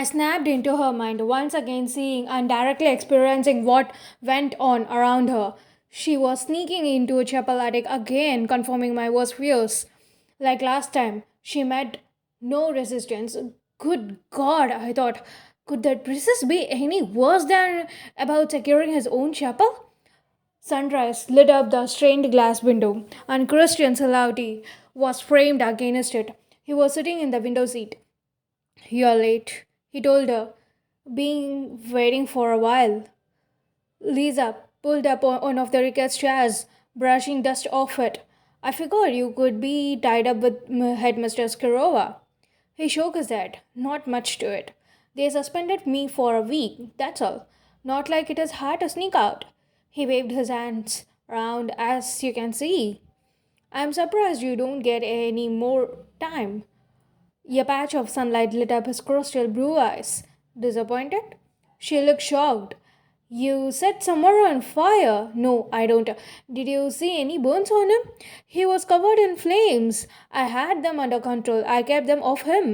I snapped into her mind, once again seeing and directly experiencing what went on around her. She was sneaking into a chapel attic again, confirming my worst fears. Like last time, she met no resistance. Good God, I thought. Could that princess be any worse than about securing his own chapel? Sunrise lit up the stained glass window, and Christian Salauti was framed against it. He was sitting in the window seat. "You're late," he told her, being waiting for a while. Lisa pulled up one of the Ricketts chairs, brushing dust off it. "I figured you could be tied up with Headmaster Skirova." He shook his head. "Not much to it. They suspended me for a week, that's all. Not like it is hard to sneak out." He waved his hands round, "As you can see. I'm surprised you don't get any more time." A patch of sunlight lit up his crystal blue eyes. "Disappointed?" She looked shocked. "You set somewhere on fire." "No, I don't." "Did you see any burns on him?" "He was covered in flames. I had them under control. I kept them off him."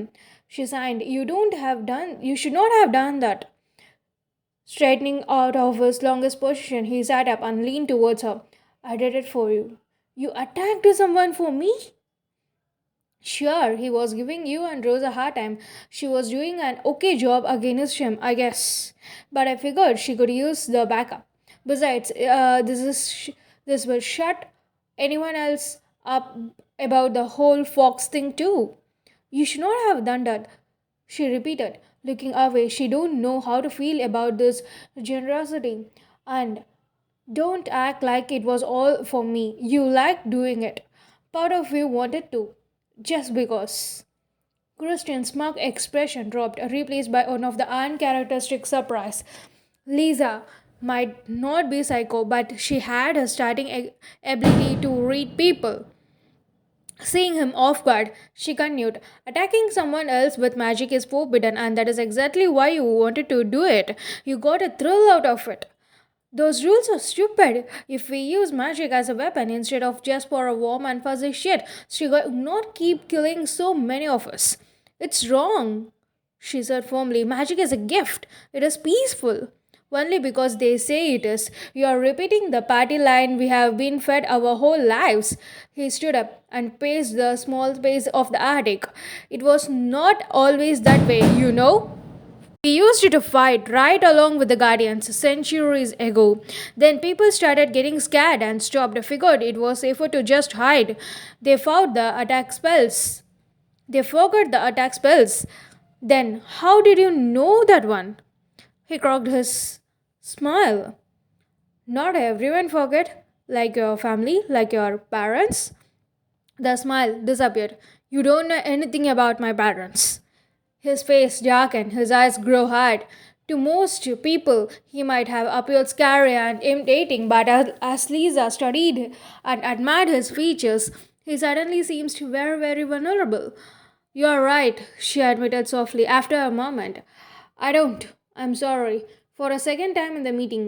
She signed. You should not have done that." Straightening out of his longest position, he sat up and leaned towards her. "I did it for you." "You attacked someone for me?" "Sure, he was giving you and Rose a hard time. She was doing an okay job against him, I guess. But I figured she could use the backup. Besides, this will shut anyone else up about the whole Fox thing too." "You should not have done that," she repeated, looking away. "She don't know how to feel about this generosity. And don't act like it was all for me. You liked doing it. Part of you wanted to. Just because." Christian's smug expression dropped, replaced by one of the uncharacteristic surprise. Lisa might not be psycho, but she had a starting ability to read people. Seeing him off guard, she continued, "Attacking someone else with magic is forbidden, and that is exactly why you wanted to do it. You got a thrill out of it. Those rules are stupid. If we use magic as a weapon instead of just for a warm and fuzzy shit, she would not keep killing so many of us." "It's wrong," she said firmly. "Magic is a gift. It is peaceful." "Only because they say it is. You are repeating the party line we have been fed our whole lives." He stood up and paced the small space of the attic. "It was not always that way, you know. We used to fight right along with the Guardians centuries ago. Then people started getting scared and stopped. Figured it was safer to just hide. They fought the attack spells. They forgot the attack spells. Then how did you know that one?" He crooked his smile. "Not everyone forget. Like your family, like your parents." The smile disappeared. "You don't know anything about my parents." His face darkened, his eyes grew hard. To most people, he might have appeared scary and intimidating, but as Lisa studied and admired his features, he suddenly seems to very, very vulnerable. "You're right," she admitted softly after a moment. "I don't. I'm sorry." For a second time in the meeting,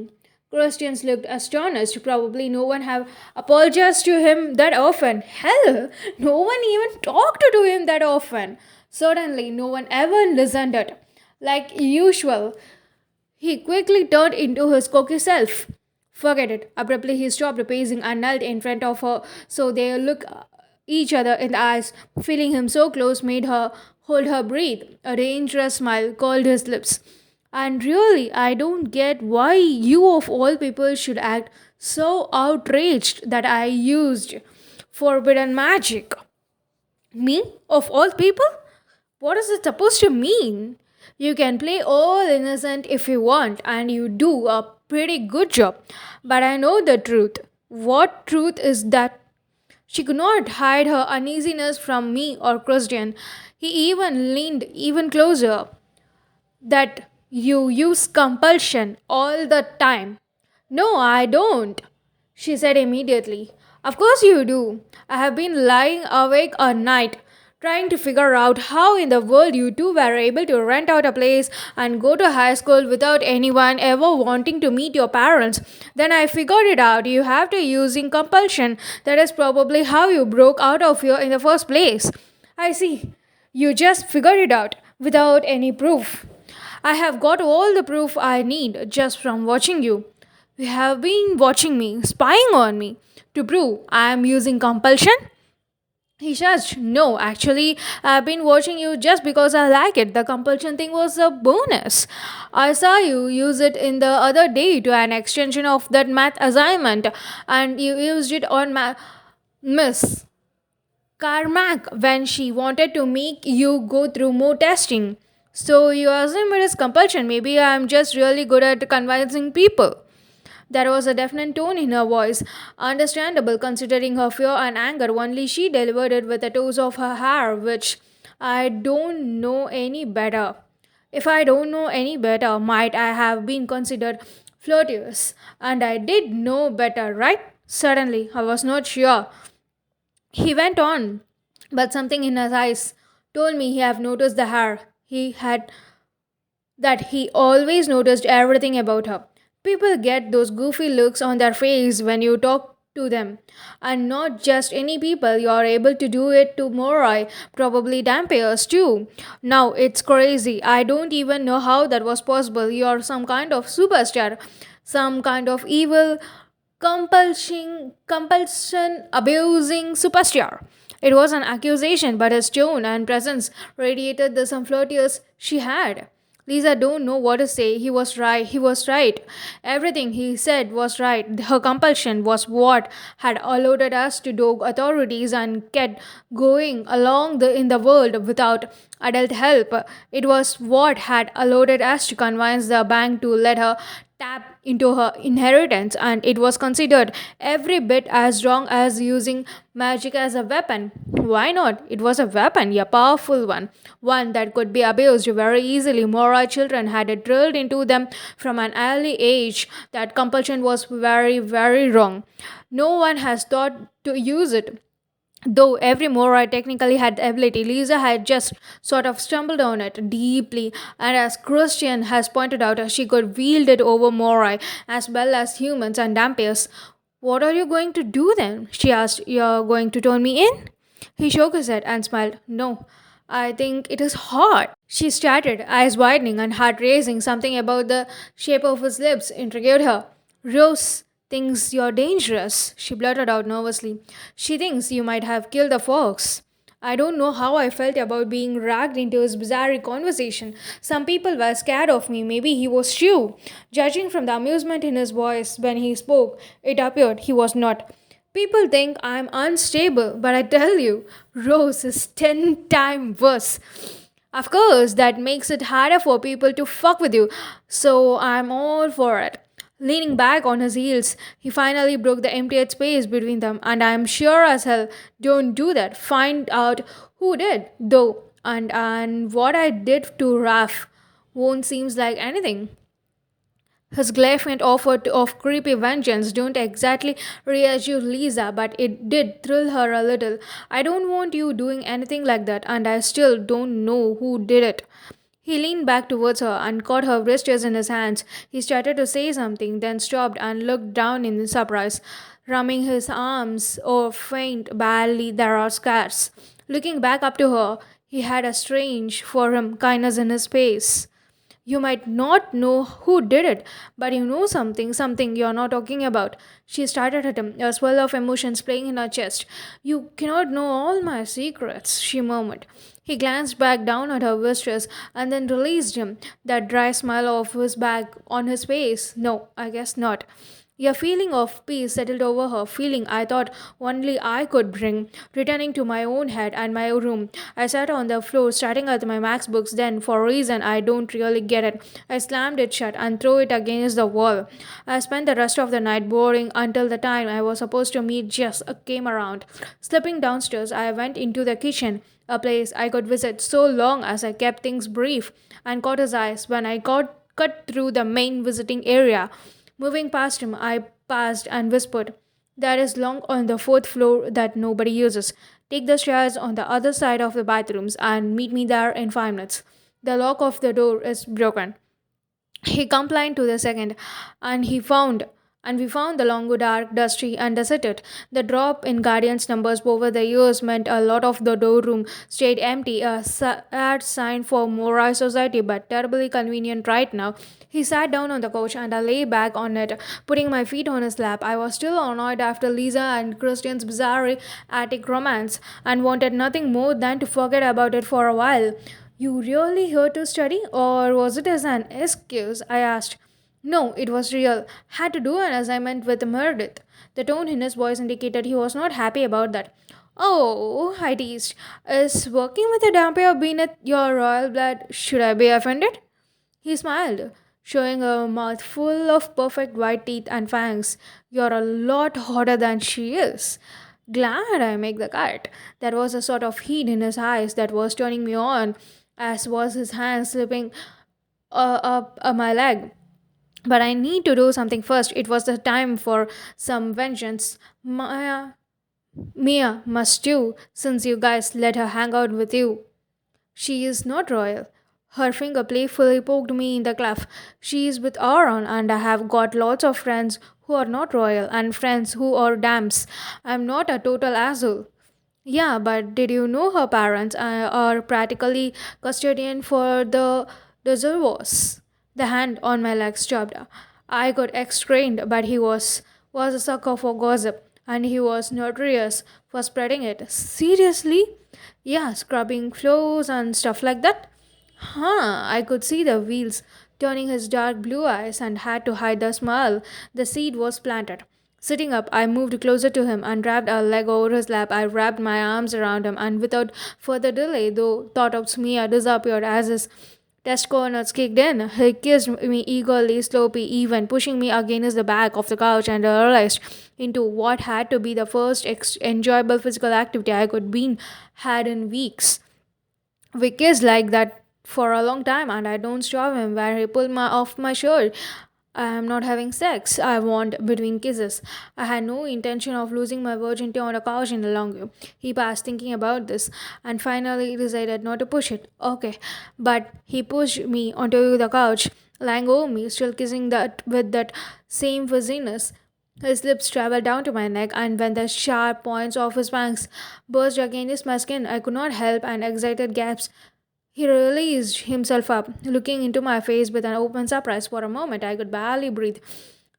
Christians looked astonished. Probably no one have apologized to him that often. Hell, no one even talked to him that often. Certainly, no one ever listened it. Like usual, he quickly turned into his cocky self. "Forget it." Abruptly, he stopped pacing and knelt in front of her so they looked each other in the eyes. Feeling him so close made her hold her breath. A dangerous smile curled his lips. "And really, I don't get why you, of all people, should act so outraged that I used forbidden magic." "Me? Of all people? What is it supposed to mean?" "You can play all innocent if you want, and you do a pretty good job. But I know the truth." "What truth is that?" She could not hide her uneasiness from me or Christian. He even leaned even closer. "That you use compulsion all the time." "No, I don't," she said immediately. "Of course you do. I have been lying awake all night trying to figure out how in the world you two were able to rent out a place and go to high school without anyone ever wanting to meet your parents. Then I figured it out. You have to using compulsion. That is probably how you broke out of here in the first place." "I see. You just figured it out without any proof." I have got all the proof I need just from watching you. You have been watching me, spying on me, to prove I am using compulsion? He judged. No, actually, I've been watching you just because I like it. The compulsion thing was a bonus. I saw you use it in the other day to an extension of that math assignment, and you used it on Miss Carmack when she wanted to make you go through more testing. So you assume it is compulsion. Maybe I'm just really good at convincing people. There was a definite tone in her voice, understandable considering her fear and anger. Only she delivered it with a toss of her hair, which I don't know any better. If I don't know any better, might I have been considered flirtatious? And I did know better, right? Certainly, I was not sure. He went on, but something in his eyes told me he had noticed the hair. He had that he always noticed everything about her. People get those goofy looks on their face when you talk to them. And not just any people, you are able to do it to Morai, probably Dampier's too. Now it's crazy. I don't even know how that was possible. You're some kind of superstar, some kind of evil compulsion abusing superstar. It was an accusation, but his tone and presence radiated the some flirtiness she had. Lisa don't know what to say. He was right. He was right. Everything he said was right. Her compulsion was what had allowed us to dog authorities and kept going along in the world without adult help. It was what had allowed us to convince the bank to let her tap into her inheritance, and it was considered every bit as wrong as using magic as a weapon. Why not? It was a weapon, a powerful one that could be abused very easily. Mora children had it drilled into them from an early age that compulsion was very, very wrong. No one has thought to use it. Though every Morai technically had the ability, Lisa had just sort of stumbled on it deeply, and as Christian has pointed out, she could wield it over Morai as well as humans and Dampiers. What are you going to do then? She asked. You're going to turn me in? He shook his head and smiled. No, I think it is hot. She started, eyes widening and heart racing. Something about the shape of his lips intrigued her. Rose thinks you're dangerous, she blurted out nervously. She thinks you might have killed the fox. I don't know how I felt about being dragged into his bizarre conversation. Some people were scared of me. Maybe he was too. Judging from the amusement in his voice when he spoke, it appeared he was not. People think I'm unstable, but I tell you, Rose is 10 times worse. Of course, that makes it harder for people to fuck with you, so I'm all for it. Leaning back on his heels, he finally broke the empty space between them, and I'm sure as hell don't do that. Find out who did, though, and what I did to Raf won't seems like anything. His glaring offer of creepy vengeance don't exactly reassure Lisa, but it did thrill her a little. I don't want you doing anything like that, and I still don't know who did it. He leaned back towards her and caught her wrists in his hands. He started to say something, then stopped and looked down in surprise, rubbing his arms or faint badly there are scars. Looking back up to her, he had a strange, for him, kindness in his face. You might not know who did it, but you know something you're not talking about. She started at him, a swell of emotions playing in her chest. You cannot know all my secrets, she murmured. He glanced back down at her mistress and then released him, that dry smile of his back on his face. No, I guess not. A feeling of peace settled over her, feeling I thought only I could bring. Returning to my own head and my room, I sat on the floor, starting at my Max books. Then, for a reason I don't really get it, I slammed it shut and threw it against the wall. I spent the rest of the night boring until the time I was supposed to meet Jess came around. Slipping downstairs, I went into the kitchen, a place I could visit so long as I kept things brief, and caught his eyes when I got cut through the main visiting area. Moving past him, I passed and whispered, There is long on the fourth floor that nobody uses. Take the stairs on the other side of the bathrooms and meet me there in 5 minutes. The lock of the door is broken. He complied to the second, and he found And we found the Longo dark, dusty, and deserted. The drop in Guardian's numbers over the years meant a lot of the door room stayed empty, a sad sign for Morai society, but terribly convenient right now. He sat down on the couch and I lay back on it, putting my feet on his lap. I was still annoyed after Lisa and Christian's bizarre attic romance and wanted nothing more than to forget about it for a while. You really here to study, or was it as an excuse? I asked. No, it was real. Had to do an assignment with Meredith. The tone in his voice indicated he was not happy about that. Oh, I teased. Is working with a vampire beneath your royal blood? Should I be offended? He smiled, showing a mouth full of perfect white teeth and fangs. You're a lot hotter than she is. Glad I make the cut. There was a sort of heat in his eyes that was turning me on, as was his hand slipping up my leg. But I need to do something first. It was the time for some vengeance. Mia must too, since you guys let her hang out with you. She is not royal. Her finger playfully poked me in the cleft. She is with Aaron, and I have got lots of friends who are not royal and friends who are damps. I'm not a total asshole. Yeah, but did you know her parents are practically custodian for the reservoirs? The hand on my leg stopped. I got extrained, but he was a sucker for gossip, and he was notorious for spreading it. Seriously? Yeah, scrubbing floors and stuff like that. Huh, I could see the wheels turning his dark blue eyes and had to hide the smile. The seed was planted. Sitting up, I moved closer to him and wrapped a leg over his lap. I wrapped my arms around him, and without further delay, though thought of Smia disappeared as his test corners kicked in. He kissed me eagerly, slowly, even pushing me against the back of the couch, and I realized into what had to be the first enjoyable physical activity I could been had in weeks. We kissed like that for a long time, and I don't stop him where he pulled my off my shirt. I am not having sex. I want between kisses. I had no intention of losing my virginity on a couch any longer. He passed thinking about this and finally decided not to push it. Okay. But he pushed me onto the couch, lying over me, still kissing that with that same fuzziness. His lips traveled down to my neck, and when the sharp points of his fangs burst against my skin, I could not help an excited gasp. He released himself up, looking into my face with an open surprise. For a moment, I could barely breathe,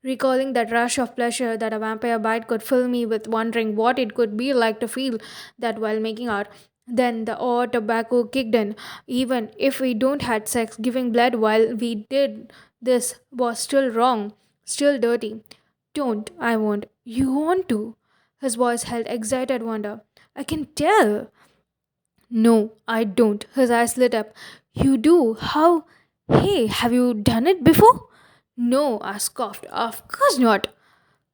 recalling that rush of pleasure that a vampire bite could fill me with, wondering what it could be like to feel that while making out. Then the odd tobacco kicked in. Even if we don't had sex, giving blood while we did this was still wrong, still dirty. Don't, I won't. You want to? His voice held excited wonder. I can tell. No, I don't. His eyes lit up. You do? How? Hey, have you done it before? No, I scoffed. Of course not.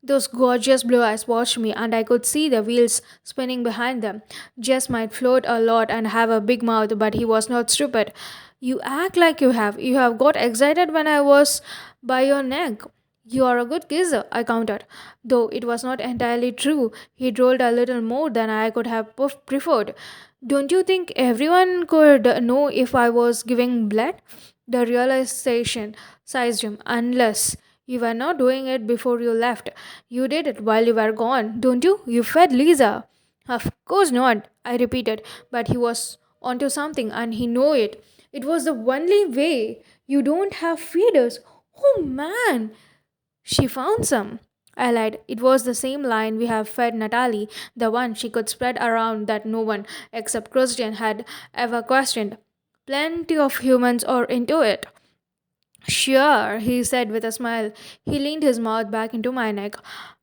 Those gorgeous blue eyes watched me, and I could see the wheels spinning behind them. Jess might float a lot and have a big mouth, but he was not stupid. You act like you have. You have got excited when I was by your neck. You are a good kisser, I countered. Though it was not entirely true, he rolled a little more than I could have preferred. Don't you think everyone could know if I was giving blood? The realization seized him, unless you were not doing it before you left. You did it while you were gone, don't you? You fed Lisa. Of course not, I repeated, but he was onto something and he knew it. It was the only way. You don't have feeders. Oh man, she found some. I lied. It was the same line we have fed Natalie, the one she could spread around that no one except Christian had ever questioned. Plenty of humans are into it. Sure, he said with a smile. He leaned his mouth back into my neck.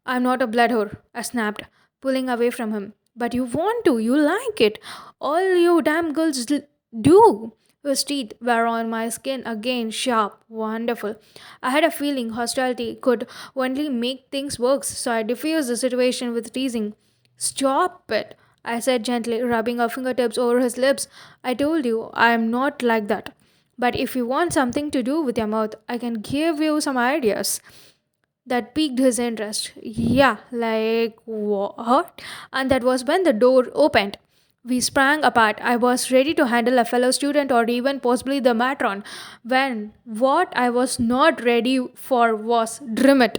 I'm not a blood whore, I snapped, pulling away from him. But you want to, you like it. All you damn girls do. His teeth were on my skin again, sharp, wonderful. I had a feeling hostility could only make things worse, so I diffused the situation with teasing. Stop it, I said gently, rubbing her fingertips over his lips. I told you I am not like that. But if you want something to do with your mouth, I can give you some ideas. That piqued his interest. Yeah, like what? And that was when the door opened. We sprang apart. I was ready to handle a fellow student or even possibly the matron. When what I was not ready for was Drimit.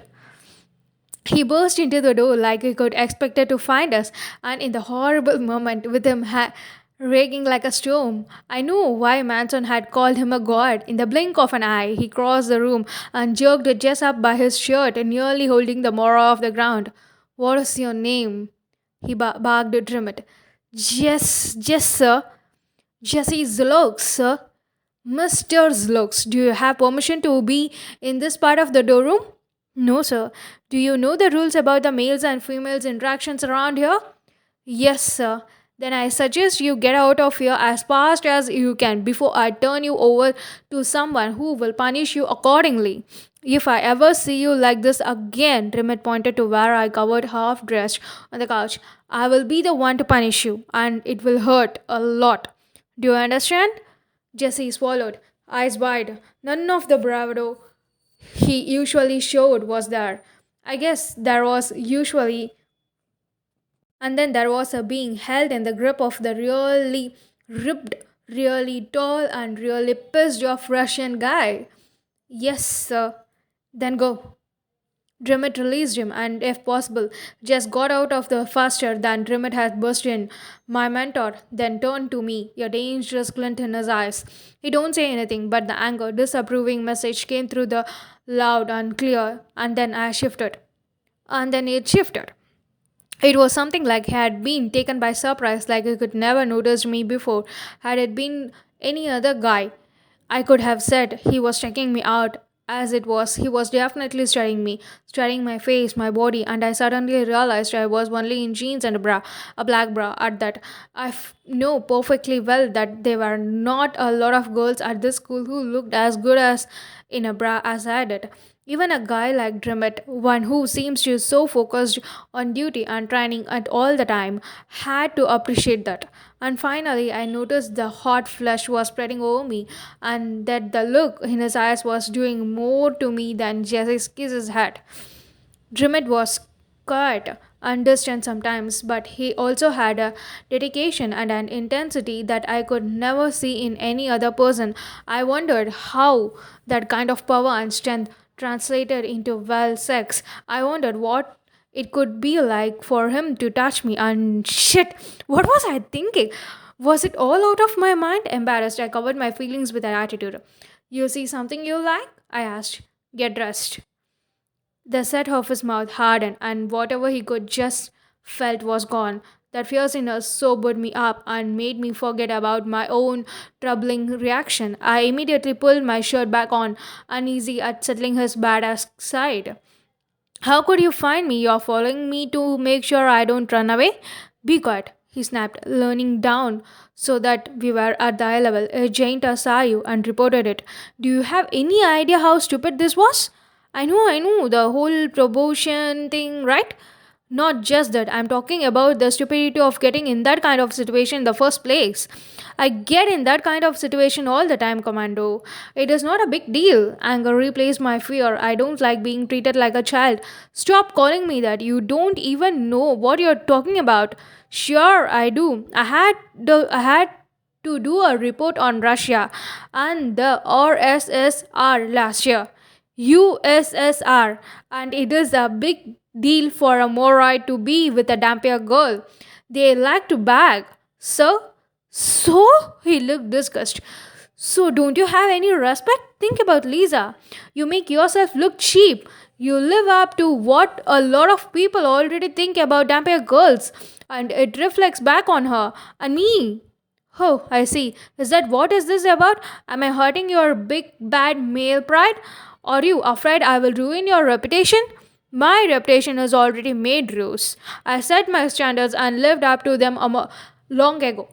He burst into the door like he could expect her to find us, and in the horrible moment, with him raging like a storm, I knew why Manson had called him a god. In the blink of an eye, he crossed the room and jerked Jess up by his shirt, nearly holding the Mora off the ground. "What is your name?" he barked at Trimmet. Yes, sir. Jesse Zlokes, sir. Mr. Zlokes, do you have permission to be in this part of the door room? No, sir. Do you know the rules about the males and females interactions around here? Yes, sir. Then I suggest you get out of here as fast as you can before I turn you over to someone who will punish you accordingly. If I ever see you like this again, Trimmet pointed to where I covered half dressed on the couch, I will be the one to punish you, and it will hurt a lot. Do you understand? Jessie swallowed, eyes wide. None of the bravado he usually showed was there. I guess there was usually, and then there was a being held in the grip of the really ripped, really tall, and really pissed off Russian guy. Yes, sir. Then go. Dremet released him and, if possible, just got out of the faster than Dremet had burst in. My mentor then turned to me, a dangerous glint in his eyes. He don't say anything, but the anger, disapproving message came through the loud and clear, and then I shifted. And then it shifted. It was something like he had been taken by surprise, like he could never noticed me before. Had it been any other guy, I could have said he was checking me out. As it was, he was definitely studying me, studying my face, my body, and I suddenly realized I was only in jeans and a bra, a black bra. At that, know perfectly well that there were not a lot of girls at this school who looked as good as in a bra as I did. Even a guy like Dremet, one who seems to be so focused on duty and training at all the time, had to appreciate that. And finally, I noticed the hot flush was spreading over me, and that the look in his eyes was doing more to me than Jesse's kisses had. Dremet was quiet and distant sometimes, but he also had a dedication and an intensity that I could never see in any other person. I wondered how that kind of power and strength translated into well sex. I wondered what it could be like for him to touch me, and shit, what was I thinking? Was it all out of my mind? Embarrassed, I covered my feelings with an attitude. "You see something you like?" I asked. "Get dressed." The set of his mouth hardened, and whatever he could just felt was gone. That fierceness sobered me up and made me forget about my own troubling reaction. I immediately pulled my shirt back on, uneasy at settling his badass side. "How could you find me? You're following me to make sure I don't run away?" "Be quiet," he snapped, leaning down so that we were at the eye level. "A giant saw you and reported it. Do you have any idea how stupid this was?" I know, the whole promotion thing, right? Not just that, I'm talking about the stupidity of getting in that kind of situation in the first place. I get in that kind of situation all the time, Commando. It is not a big deal. Anger replaced my fear. I don't like being treated like a child. Stop calling me that. You don't even know what you're talking about. Sure, I do. I had to do a report on Russia and the RSSR last year. USSR, and it is a big deal for a Morai to be with a Dampier girl. They like to bag. So he looked disgusted. So don't you have any respect? Think about Lisa. You make yourself look cheap. You live up to what a lot of people already think about Dampier girls, and it reflects back on her and me. Oh, I see. Is that what is this about? Am I hurting your big bad male pride? Are you afraid I will ruin your reputation? My reputation is already made, Rose. I set my standards and lived up to them long ago.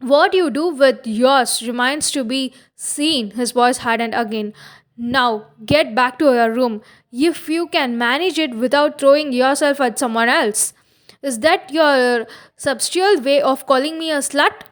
What you do with yours remains to be seen. His voice hardened again. Now get back to your room. If you can manage it without throwing yourself at someone else. Is that your substantial way of calling me a slut?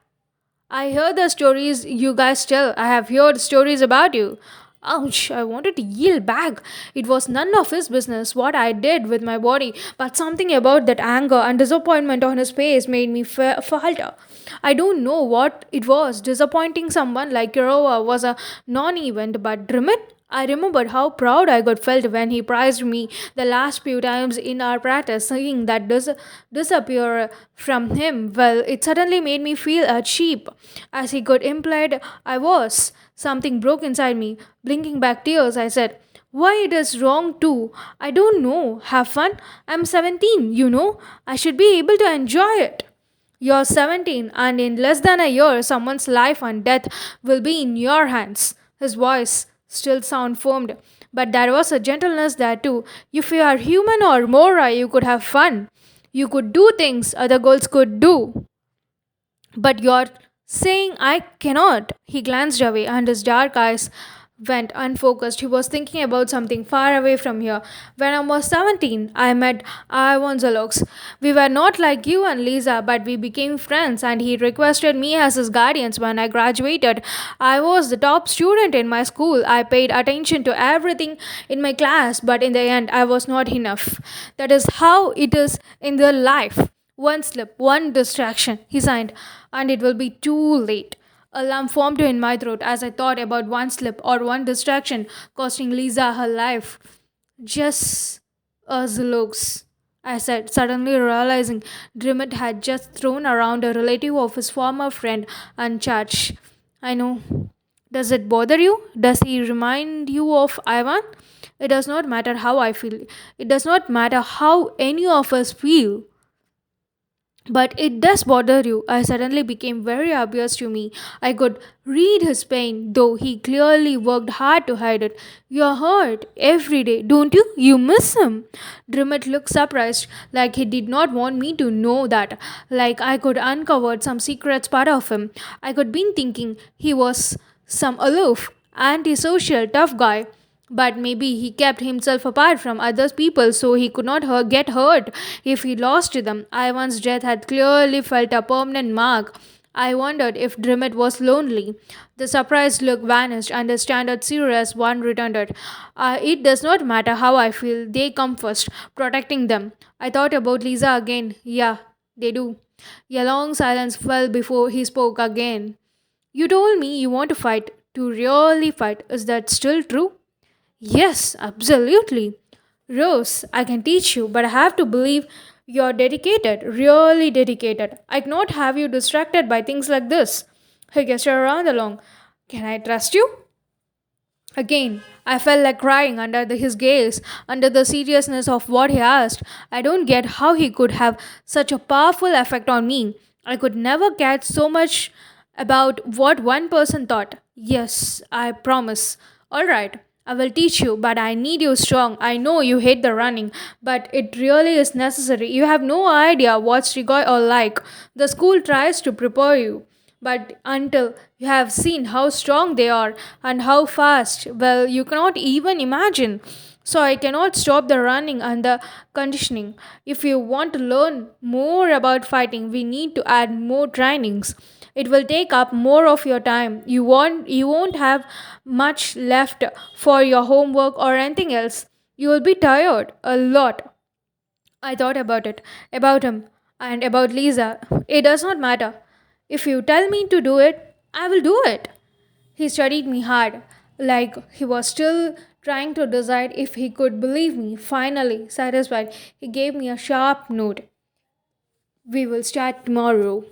I heard the stories you guys tell. I have heard stories about you. Ouch, I wanted to yell back. It was none of his business what I did with my body, but something about that anger and disappointment on his face made me falter. I don't know what it was. Disappointing someone like Kirova was a non event, but Drimit? I remembered how proud I got felt when he praised me the last few times in our practice, seeing that disappear from him. Well, it suddenly made me feel a cheap, as he could implied I was. Something broke inside me. Blinking back tears, I said, "Why it is wrong too? I don't know. Have fun? I'm 17, you know. I should be able to enjoy it." You're 17, and in less than a year, someone's life and death will be in your hands. His voice still sound formed, but there was a gentleness there too. If you are human or more, you could have fun. You could do things other girls could do. But you're saying I cannot. He glanced away, and his dark eyes went unfocused. He was thinking about something far away from here. When I was 17, I met Ivan Zalox. We were not like you and Lisa, but we became friends, and he requested me as his guardians when I graduated. I was the top student in my school. I paid attention to everything in my class, but in the end, I was not enough. That is how it is in their life. One slip, one distraction, he signed, and it will be too late. A lump formed in my throat as I thought about one slip or one distraction costing Lisa her life. Just as looks, I said, suddenly realizing Drimmit had just thrown around a relative of his former friend uncharged. I know. Does it bother you? Does he remind you of Ivan? It does not matter how I feel. It does not matter how any of us feel. But it does bother you. I suddenly became very obvious to me. I could read his pain, though he clearly worked hard to hide it. You're hurt every day, don't you? You miss him. Drimmit looked surprised, like he did not want me to know that. Like I could uncover some secret part of him. I could been thinking he was some aloof, antisocial, tough guy. But maybe he kept himself apart from other people so he could not get hurt if he lost them. Ivan's death had clearly felt a permanent mark. I wondered if Drimmit was lonely. The surprised look vanished and the standard serious one returned. It does not matter how I feel, they come first, protecting them. I thought about Lisa again. Yeah, they do. A long silence fell before he spoke again. You told me you want to fight, to really fight. Is that still true? Yes, absolutely. Rose, I can teach you, but I have to believe you're dedicated, really dedicated. I cannot have you distracted by things like this. He gestured around along. Can I trust you? Again, I felt like crying under his gaze, under the seriousness of what he asked. I don't get how he could have such a powerful effect on me. I could never get so much about what one person thought. Yes, I promise. All right, I will teach you, but I need you strong. I know you hate the running, but it really is necessary. You have no idea what Strigoi are like. The school tries to prepare you. But until you have seen how strong they are and how fast, well, you cannot even imagine. So I cannot stop the running and the conditioning. If you want to learn more about fighting, we need to add more trainings. It will take up more of your time. You won't have much left for your homework or anything else. You will be tired a lot. I thought about it, about him, and about Lisa. It does not matter. If you tell me to do it, I will do it. He studied me hard, like he was still trying to decide if he could believe me. Finally, satisfied, he gave me a sharp note. We will start tomorrow.